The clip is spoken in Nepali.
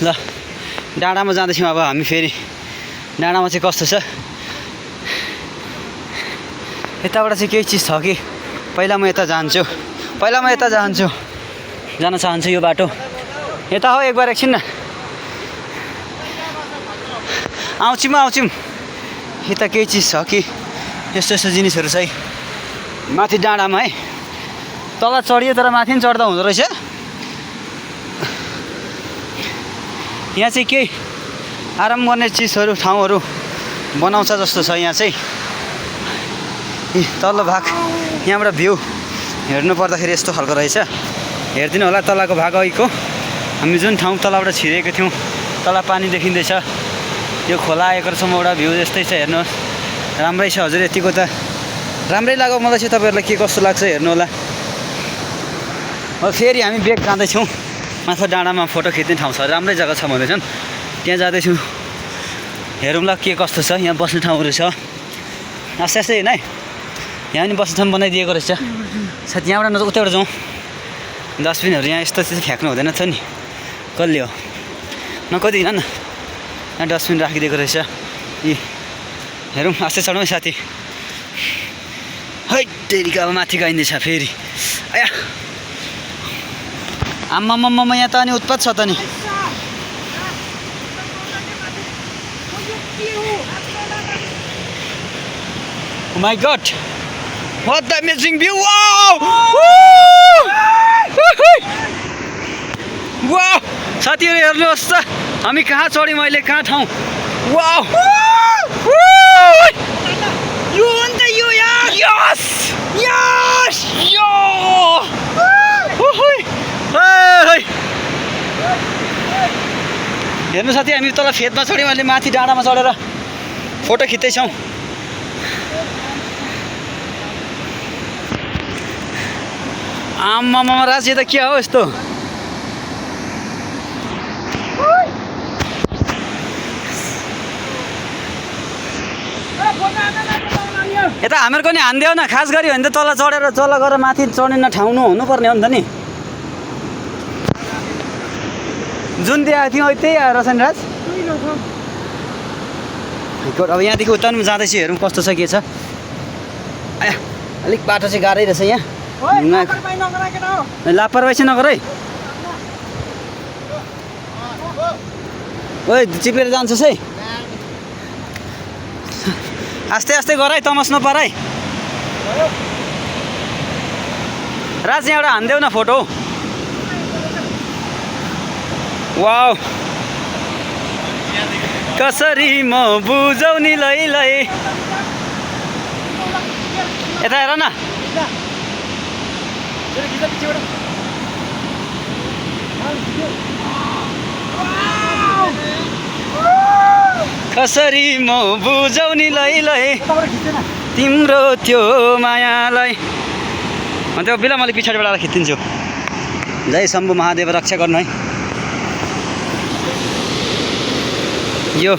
ल डाँडामा जाँदैछौँ अब हामी फेरि डाँडामा चाहिँ कस्तो छ यताबाट चाहिँ केही चिज छ कि पहिला म यता जान्छु जान चाहन्छु यो बाटो यता हो एक बार एकछिन न आउँछौँ यता केही चिज छ कि यस्तो यस्तो जिनिसहरू चाहिँ माथि डाँडामा है तल चढियो तर माथि पनि चढ्दा हुँदो रहेछ यहाँ चाहिँ केही आराम गर्ने चिजहरू ठाउँहरू बनाउँछ जस्तो छ यहाँ चाहिँ तल्लो भाग यहाँबाट भ्यू हेर्नु पर्दाखेरि यस्तो खालको रहेछ हेरिदिनु होला तलको भाग अघिको हामी जुन ठाउँ तलबाट छिरेको थियौँ तल पानी देखिँदैछ यो खोला आएको रहेछौँ एउटा भ्यू यस्तै छ हेर्नुहोस् राम्रै छ हजुर यतिको त राम्रै लाग्यो मलाई चाहिँ तपाईँहरूलाई के कस्तो लाग्छ हेर्नु होला अब फेरि हामी ब्याक जाँदैछौँ माथि डाँडामा फोटो खिच्ने ठाउँ छ राम्रै जग्गा छ भन्दैछन् त्यहाँ जाँदैछु हेरौँला के कस्तो छ यहाँ बस्ने ठाउँहरू छ आस्ते आस्ते हेर्न है यहाँ पनि बस्ने ठाउँ बनाइदिएको रहेछ सायद यहाँबाट नजाउँ उतैबाट जाउँ डस्टबिनहरू यहाँ यस्तो त्यस्तो फ्याँक्नु हुँदैन छ नि कसले हो नकति हिँड न यहाँ डस्टबिन राखिदिएको रहेछ यी हेरौँ आस्ते चढौँ है साथी है टेरिका अब माथि गइँदैछ फेरि आया आम्माम्मा यहाँ त अनि उत्पात छ त नि my god what the amazing view wow wow साथीहरू हेर्नुहोस् त हामी कहाँ चढ्यौँ अहिले कहाँ ठाउँ वाउ यो हो नि त यो यार यस यस यो हेर्नु साथी हामी तल फेदमा चढ्यौँ अहिले माथि डाँडामा चढेर फोटो खिच्दैछौँ आम्मामा राज्य त के हो यस्तो यता हामीहरूको नि हानिदेऊ न खास गरी हो भने त तल चढेर तल गएर माथि चढ्ने नठाउनु हुनुपर्ने हो नि त नि जुन दिएको थियौँ त्यही आएर रसनराज अब यहाँदेखि उता पनि जाँदैछु हेरौँ कस्तो छ के छ आया अलिक बाटो चाहिँ गाह्रै रहेछ यहाँ लापरवाही चाहिँ नगर है ओइ चिपेर जान्छस् है आस्ते आस्ते गर है तमस नपार है राज यहाँबाट हानिदेऊ न फोटो वाउ कसरी म बुझौ नि लै यता हेर न कसरी म बुझौ नि लै तिम्रो त्यो मायालाई अन्त बिल मैले पछाडिबाट आएर खिचिदिन्छु जय शम्भु महादेव रक्षा गर्नु है यो